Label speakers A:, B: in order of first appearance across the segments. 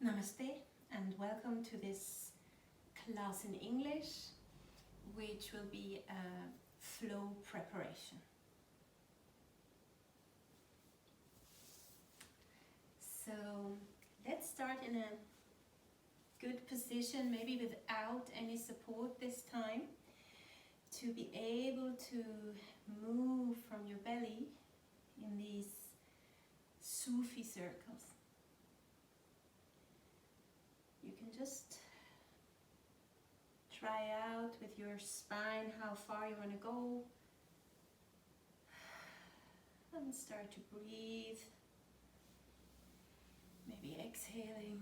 A: Namaste and welcome to this class in English, which will be a flow preparation. So let's start in a good position, maybe without any support this time, to be able to move from your belly in these Sufi circles. You can just try out with your spine how far you want to go and start to breathe. Maybe exhaling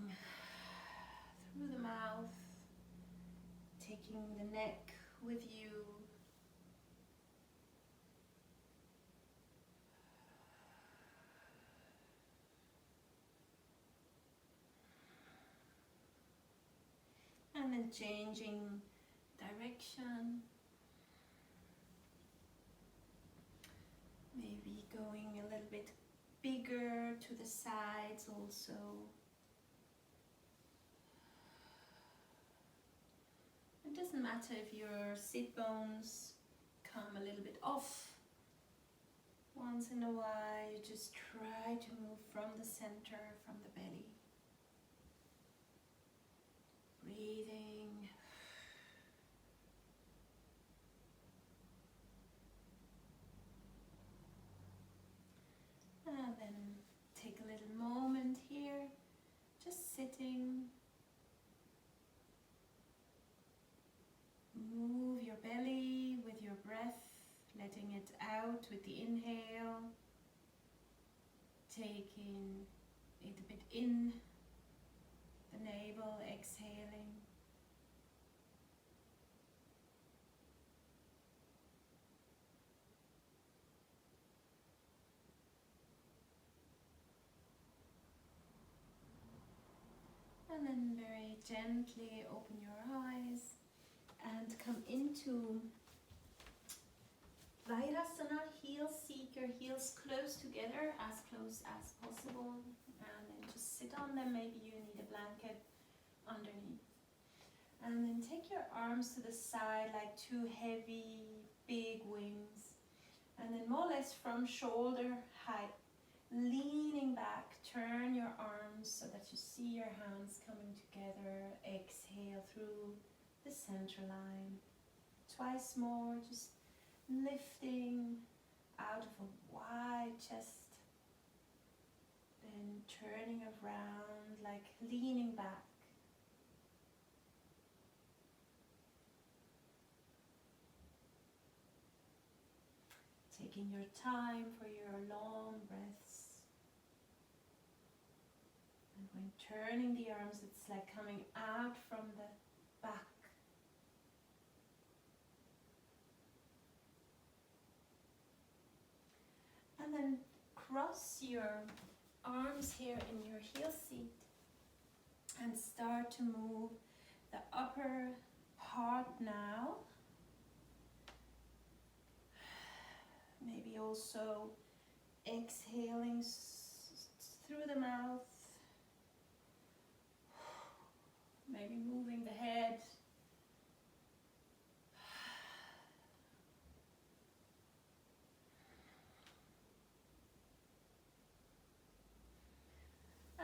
A: through the mouth, taking the neck with you. And then changing direction. Maybe going a little bit bigger to the sides also. It doesn't matter if your sit bones come a little bit off. Once in a while, you just try to move from the center, from the belly. Breathing. And then take a little moment here, just sitting. Move your belly with your breath, letting it out with the inhale. Taking it a bit in the navel, exhaling. And then very gently open your eyes and come into Vairasana, heels seeker, heels close together, as close as possible. And then just sit on them, maybe you need a blanket underneath. And then take your arms to the side like two heavy, big wings. And then more or less from shoulder height, leaning back, turn your arms so that you see your hands coming together. Exhale through the center line. Twice more, just lifting out of a wide chest. Then turning around, like leaning back. Taking your time for your long breaths. And when turning the arms, it's like coming out from the back. And then cross your arms here in your heel seat and start to move the upper part now. Maybe also exhaling through the mouth. Maybe moving the head.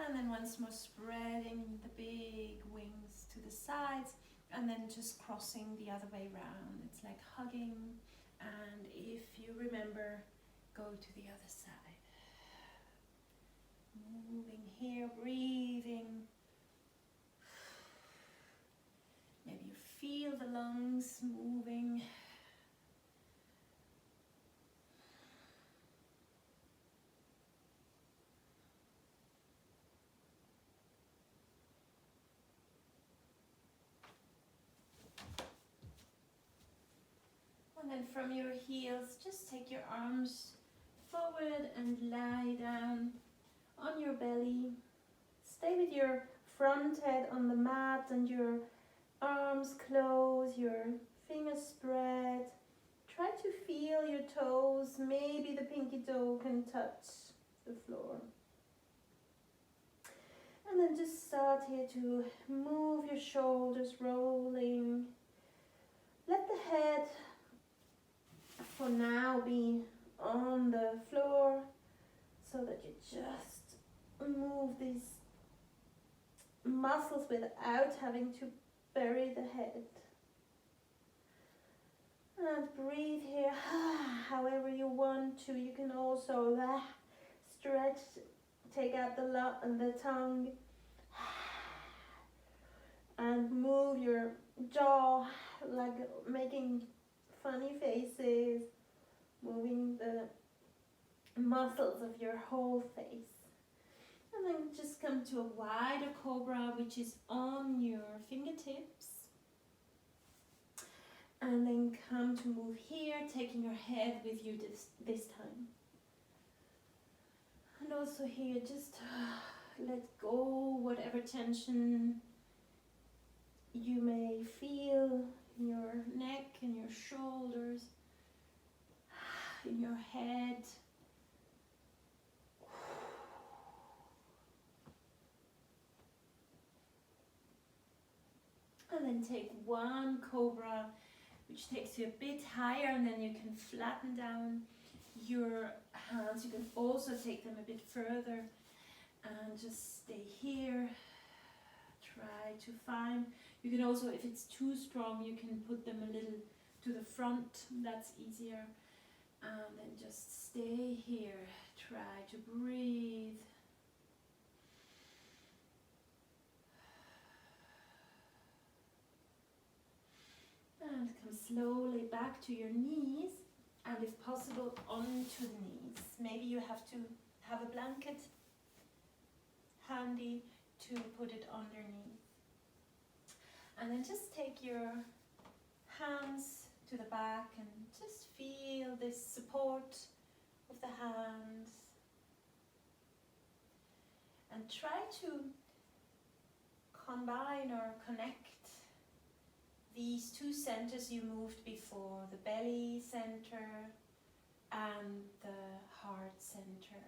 A: And then once more spreading the big wings to the sides and then just crossing the other way around. It's like hugging, and if you remember, go to the other side. Moving here, breathing. Maybe you feel the lungs moving. And then from your heels, just take your arms forward and lie down on your belly. Stay with your front head on the mat and your arms close, your fingers spread. Try to feel your toes. Maybe the pinky toe can touch the floor. And then And just start here to move your shoulders, rolling. Let the head for now be on the floor so that you just move these muscles without having to bury the head. And breathe here however you want to. You can also stretch, take out the tongue and move your jaw, like making funny faces, moving the muscles of your whole face. And then just come to a wider cobra, which is on your fingertips. And then come to move here, taking your head with you this time. And also here, just let go whatever tension you may feel in your neck, in your shoulders, in your head. And then take one cobra, which takes you a bit higher, and then you can flatten down your hands. You can also take them a bit further and just stay here. Try to find, you can also, if it's too strong, you can put them a little to the front, that's easier. And then just stay here. Try to breathe. And come slowly back to your knees, and if possible onto the knees. Maybe you have to have a blanket handy to put it underneath. And then just take your hands to the back and just feel this support of the hands. And try to combine or connect these two centers you moved before, the belly center and the heart center,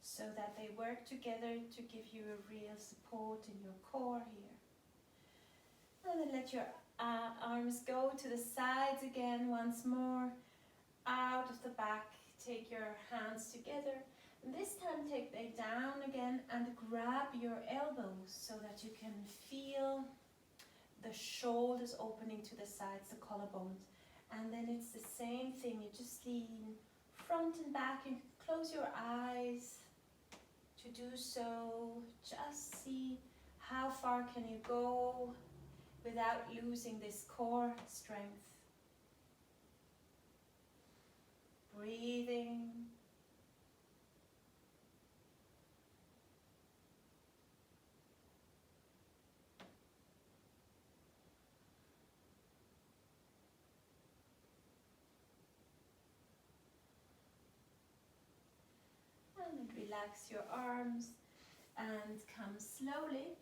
A: so that they work together to give you a real support in your core here. And then let your arms go to the sides again once more, out of the back. Take your hands together, and this time take them down again and grab your elbows so that you can feel the shoulders opening to the sides, the collarbones. And then it's the same thing, you just lean front and back. You can close your eyes to do so. Just see how far can you go without losing this core strength. Breathing. And relax your arms and come slowly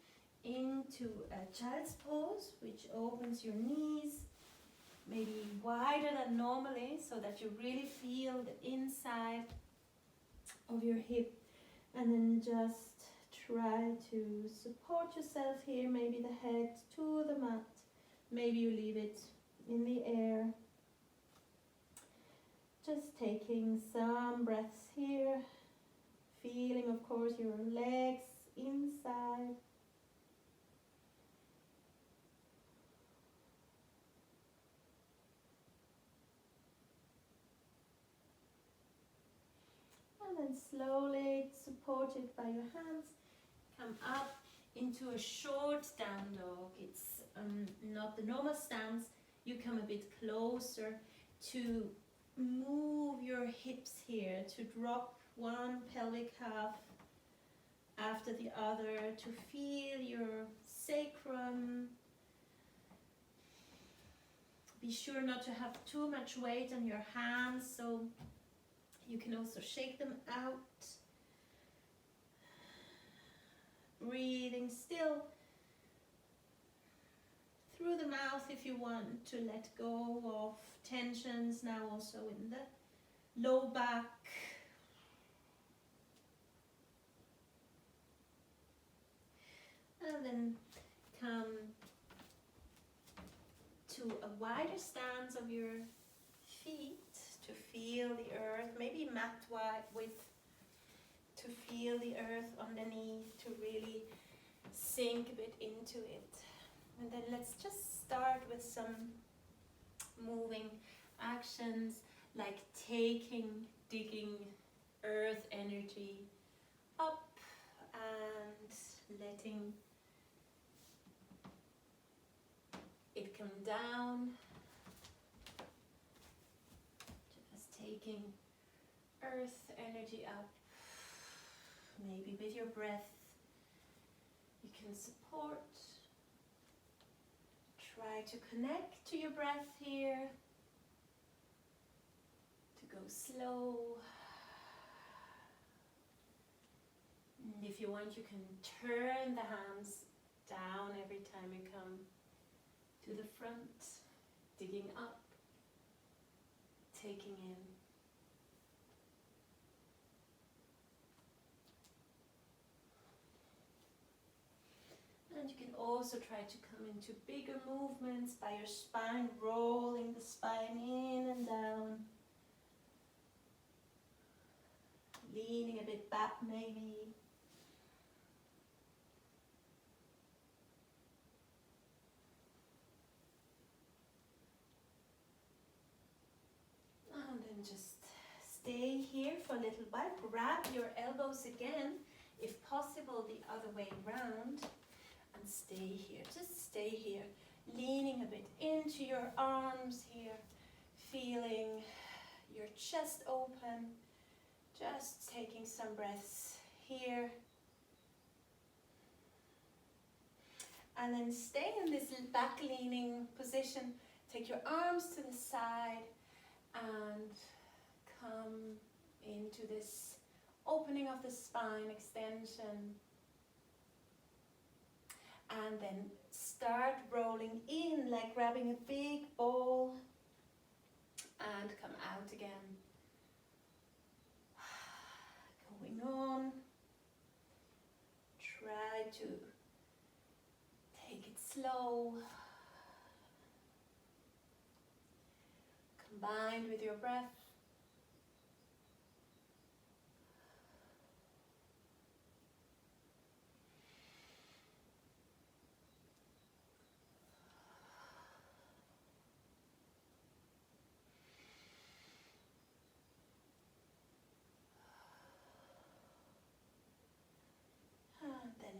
A: into a child's pose, which opens your knees maybe wider than normally, so that you really feel the inside of your hip. And then just try to support yourself here, maybe the head to the mat, maybe you leave it in the air. Just taking some breaths here, feeling of course your legs inside. And then slowly, supported by your hands, come up into a short down dog. It's not the normal stance. You come a bit closer to move your hips here, to drop one pelvic half after the other, to feel your sacrum. Be sure not to have too much weight on your hands, so you can also shake them out. Breathing still through the mouth if you want to let go of tensions, now also in the low back. And then come to a wider stance of your feet to feel the earth, maybe mat width, to feel the earth underneath, to really sink a bit into it. And then let's just start with some moving actions, like digging earth energy up and letting it come down. Just taking earth energy up. Maybe with your breath you can support. Try to connect to your breath here. To go slow. And if you want, you can turn the hands down every time you come to the front, digging up, taking in. And you can also try to come into bigger movements by your spine, rolling the spine in and down. Leaning a bit back maybe. And then just stay here for a little while. Grab your elbows again, if possible the other way around. And stay here, just stay here. Leaning a bit into your arms here. Feeling your chest open. Just taking some breaths here. And then stay in this back leaning position. Take your arms to the side and come into this opening of the spine, extension. And then start rolling in, like grabbing a big ball. And come out again. Going on. Try to take it slow. Combined with your breath.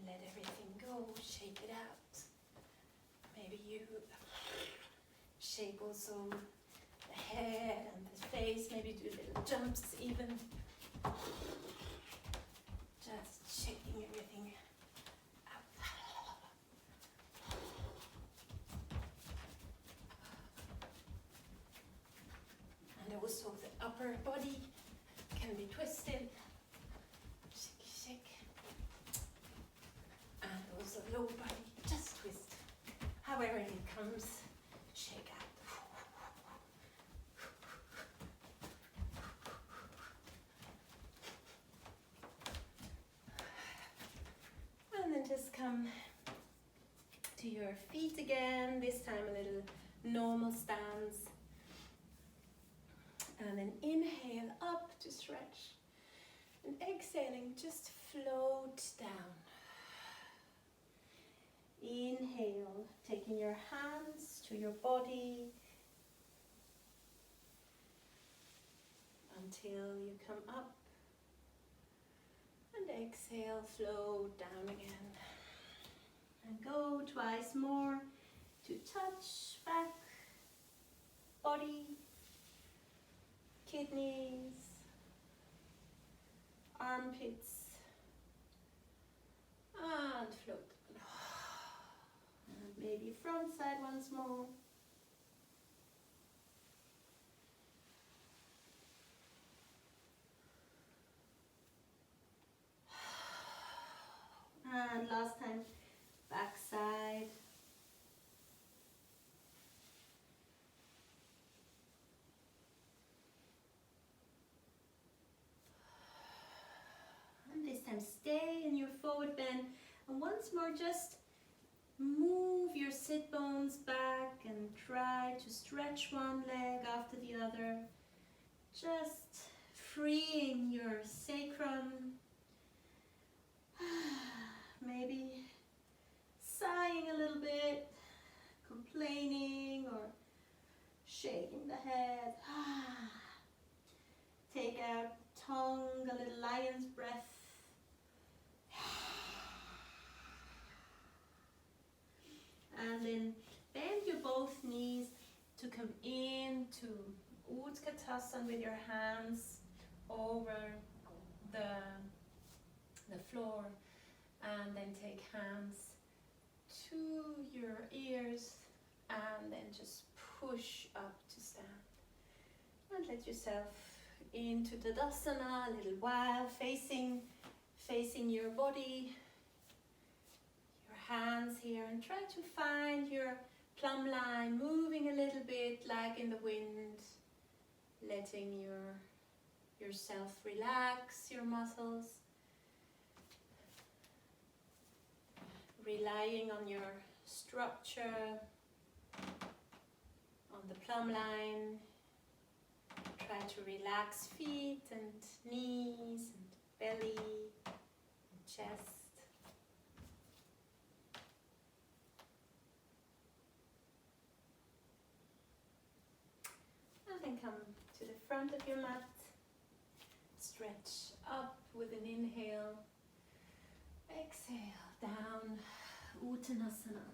A: Let everything go, shake it out. Maybe you shake also the head and the face, maybe do little jumps even. Just shaking everything out. And also the upper body can be twisted. Also lower body, just twist. However it comes, shake out. And then just come to your feet again, this time a little normal stance. And then inhale up to stretch. And exhaling, just float down. Inhale, taking your hands to your body until you come up. And exhale, float down again. And go twice more to touch back, body, kidneys, armpits, and float. And maybe front side once more. And last time, back side. And this time stay in your forward bend And once more, just move your sit bones back and try to stretch one leg after the other. Just freeing your sacrum. Maybe sighing a little bit, complaining or shaking the head. Take out tongue, a little lion's breath. And then bend your both knees to come into Utkatasana with your hands over the floor, and then take hands to your ears and then just push up to stand. And let yourself into Tadasana a little while, facing your body, your hands here, and try to find your plumb line, moving a little bit like in the wind, letting yourself relax your muscles, relying on your structure, on the plumb line. Try to relax feet and knees and belly and chest. And then come to the front of your mat. Stretch up with an inhale. Exhale down, Uttanasana.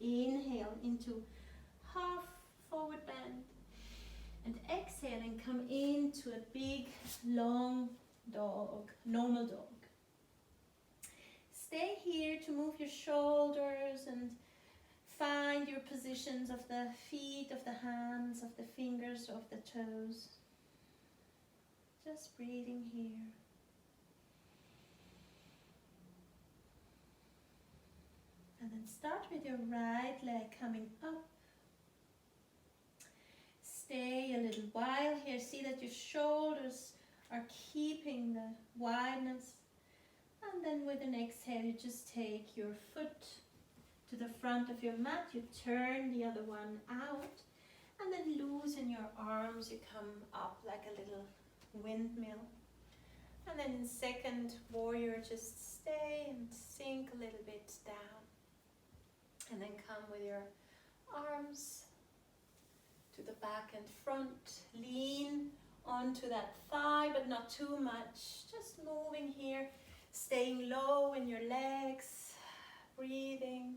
A: Inhale into half forward bend. And exhale and come into a big, long dog, normal dog. Stay here to move your shoulders and find your positions of the feet, of the hands, of the fingers, of the toes. Just breathing here. And then start with your right leg coming up. Stay a little while here. See that your shoulders are keeping the wideness. And then with an exhale, you just take your foot to the front of your mat. You turn the other one out. And then loosen your arms. You come up like a little windmill. And then in second warrior, just stay and sink a little bit down. And then come with your arms to the back and front. Lean onto that thigh, but not too much. Just moving here, staying low in your legs, breathing.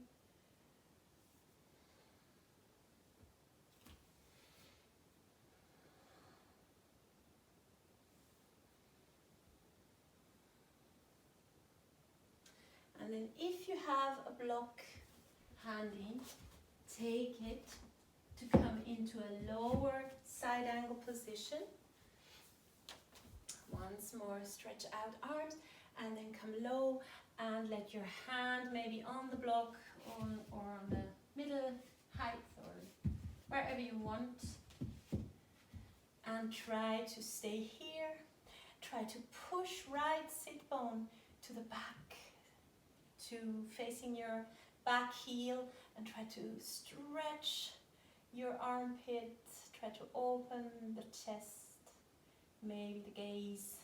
A: And then if you have a block handy, take it to come into a lower side angle position. Once more, stretch out arms and then come low and let your hand maybe on the block or on the middle height or wherever you want. And try to stay here. Try to push right sit bone to the back, to facing your back heel, and try to stretch your armpit. Try to open the chest. Maybe the gaze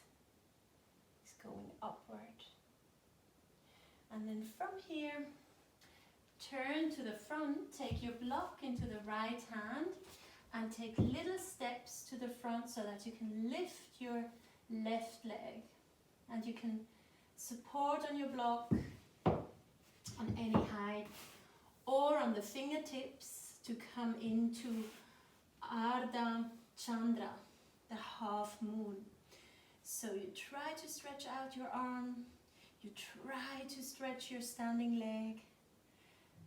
A: is going upward. And then from here, turn to the front. Take your block into the right hand and take little steps to the front so that you can lift your left leg. And you can support on your block on any height or on the fingertips to come into Ardha Chandra, the half moon. So you try to stretch out your arm, you try to stretch your standing leg,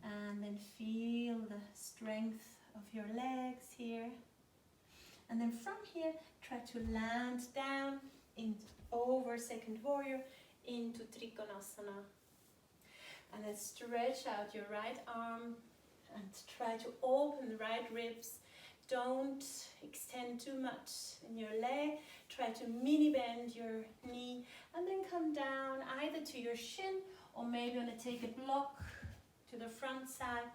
A: and then feel the strength of your legs here. And then from here, try to land down over second warrior into Trikonasana. And then stretch out your right arm and try to open the right ribs. Don't extend too much in your leg. Try to mini bend your knee and then come down either to your shin or maybe you want to take a block to the front side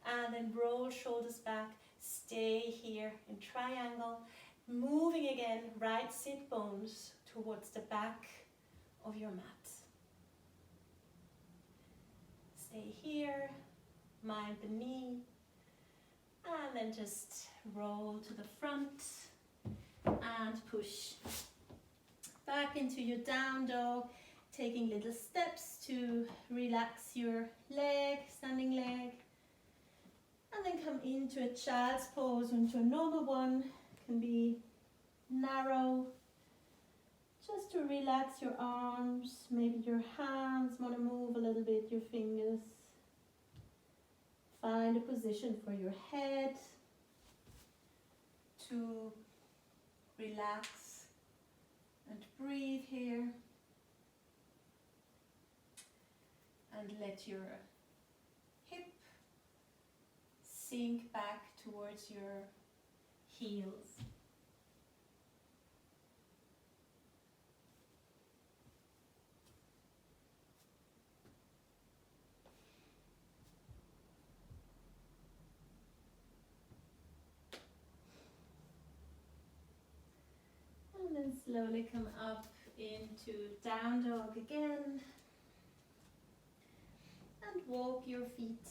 A: and then roll shoulders back. Stay here in triangle, moving again right sit bones towards the back of your mat. Stay here, mind the knee, and then just roll to the front and push back into your down dog, taking little steps to relax your leg, standing leg, and then come into a child's pose, into a normal one. Can be narrow, just to relax your arms, maybe your hands want to move a little bit, your fingers. Find a position for your head to relax and breathe here. And let your hip sink back towards your heels. And then slowly come up into down dog again. And walk your feet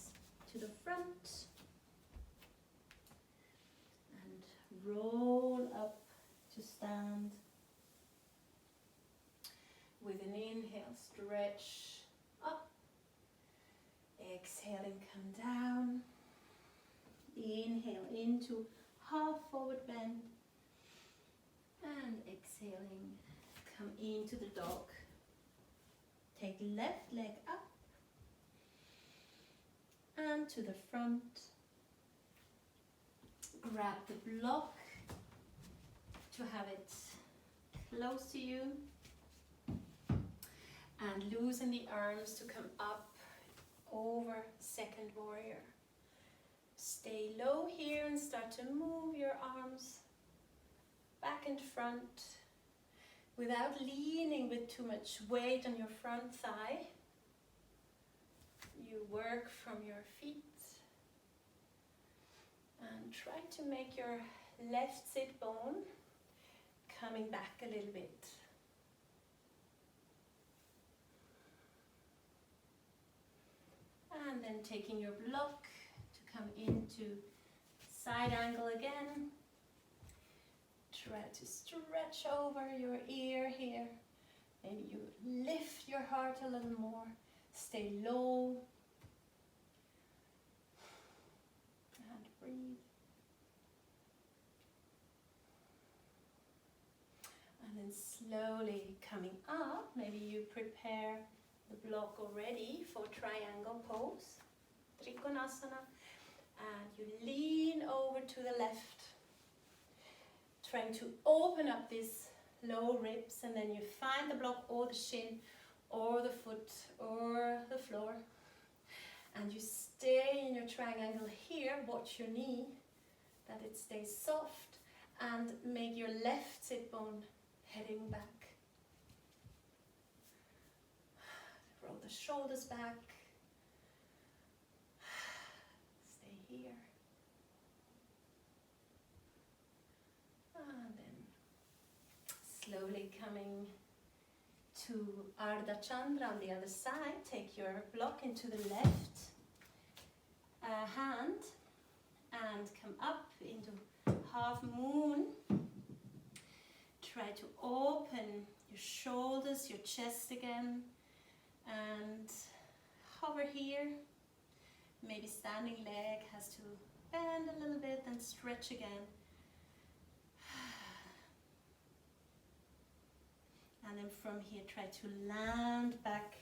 A: to the front. And roll up to stand. With an inhale, stretch up. Exhaling, come down. Inhale into half forward bend. And exhaling, come into the dog. Take left leg up and to the front. Grab the block to have it close to you. And loosen the arms to come up over second warrior. Stay low here and start to move your arms back and front without leaning with too much weight on your front thigh. You work from your feet and try to make your left sit bone coming back a little bit. And then taking your block to come into side angle again. Try to stretch over your ear here. Maybe you lift your heart a little more. Stay low. And breathe. And then slowly coming up. Maybe you prepare the block already for triangle pose, Trikonasana, and you lean over to the left, trying to open up these low ribs, and then you find the block or the shin or the foot or the floor, and you stay in your triangle here. Watch your knee, that it stays soft, and make your left sit bone heading back. Roll the shoulders back. Stay here. And then slowly coming to Ardha Chandra on the other side. Take your block into the left hand and come up into half moon. Try to open your shoulders, your chest again. And hover here. Maybe standing leg has to bend a little bit and stretch again. And then from here try to land back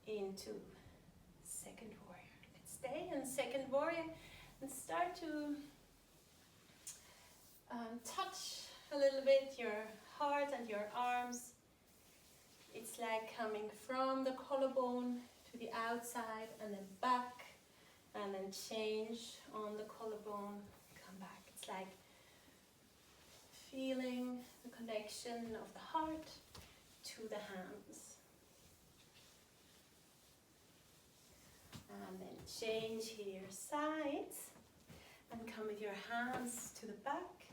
A: into second warrior. Let's stay in second warrior and start to touch a little bit your heart and your arms. It's like coming from the collarbone to the outside and then back, and then change on the collarbone, come back. It's like feeling the connection of the heart to the hands. Change here, sides, and come with your hands to the back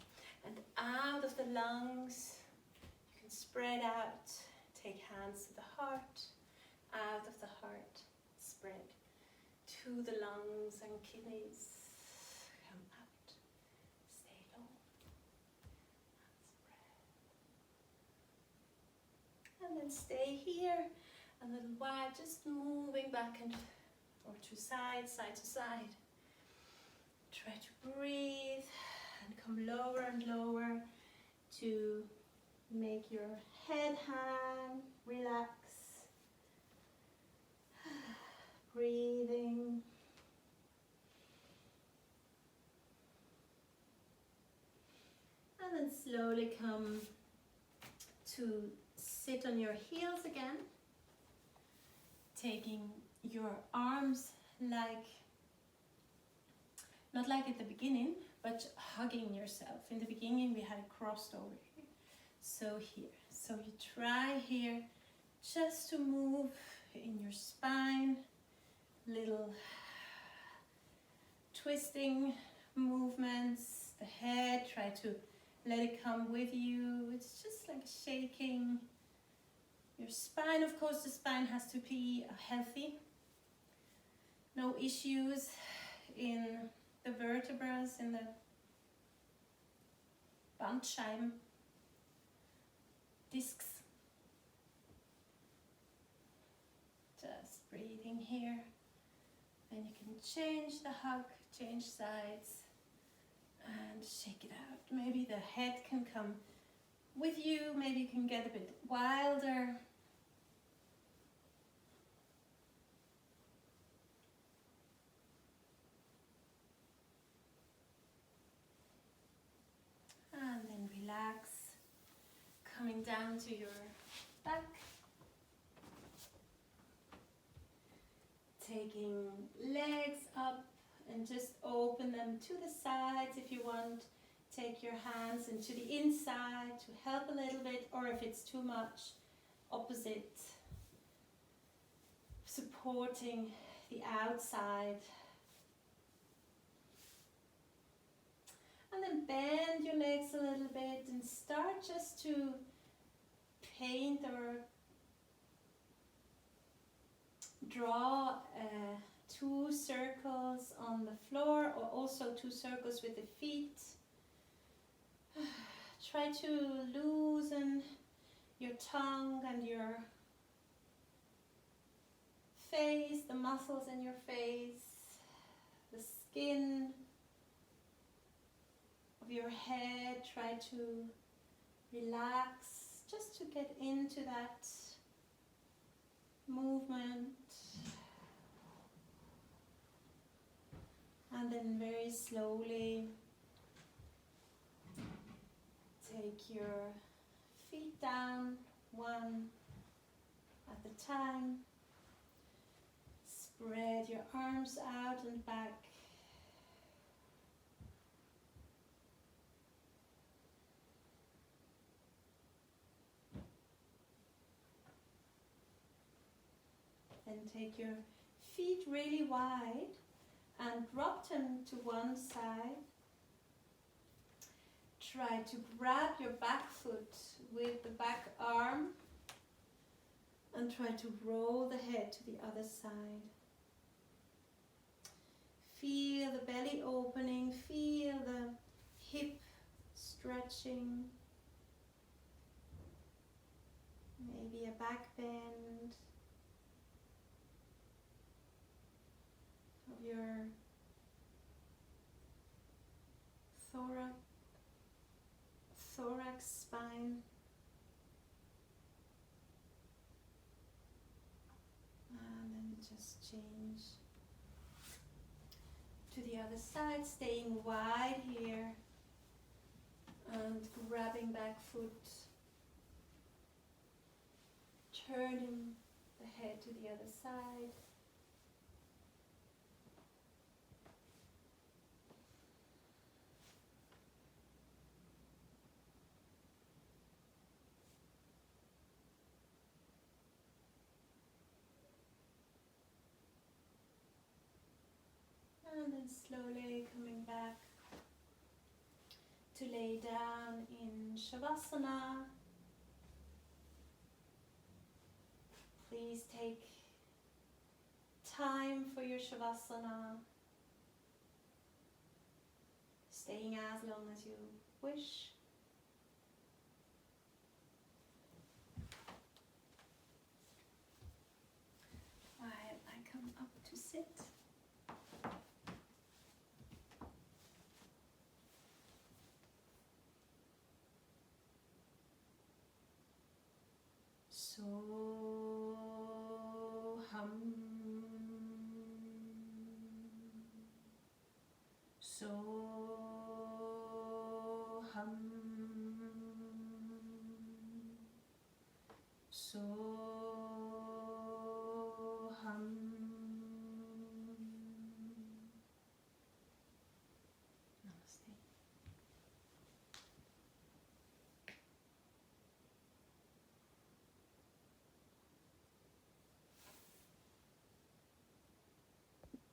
A: and out of the lungs. You can spread out, take hands to the heart, out of the heart, spread to the lungs and kidneys. Come out, stay low, and spread. And then stay here a little while, just moving back and or to side, side to side. Try to breathe and come lower and lower to make your head hang, relax. Breathing. And then slowly come to sit on your heels again. Taking your arms like, not like at the beginning, but hugging yourself. In the beginning we had it crossed over here. So here. So you try here just to move in your spine. Little twisting movements. The head, try to let it come with you. It's just like shaking your spine. Of course, the spine has to be healthy. No issues in the vertebrae, in the Bandscheiben discs. Just breathing here. And you can change the hug, change sides, and shake it out. Maybe the head can come with you. Maybe you can get a bit wilder. And then relax, coming down to your back. Taking legs up and just open them to the sides if you want. Take your hands into the inside to help a little bit, or if it's too much, opposite. Supporting the outside. And then bend your legs a little bit and start just to paint or draw 2 circles on the floor, or also 2 circles with the feet. Try to loosen your tongue and your face, the muscles in your face, the skin of your head. Try to relax, just to get into that movement. And then very slowly take your feet down, one at a time. Spread your arms out and back. Then take your feet really wide and drop them to one side. Try to grab your back foot with the back arm and try to roll the head to the other side. Feel the belly opening, feel the hip stretching, maybe a back bend of your thorax spine. And then just change to the other side, staying wide here and grabbing back foot, turning the head to the other side. And then slowly coming back to lay down in Shavasana. Please take time for your Shavasana, staying as long as you wish. While I come up to sit. Soham, soham.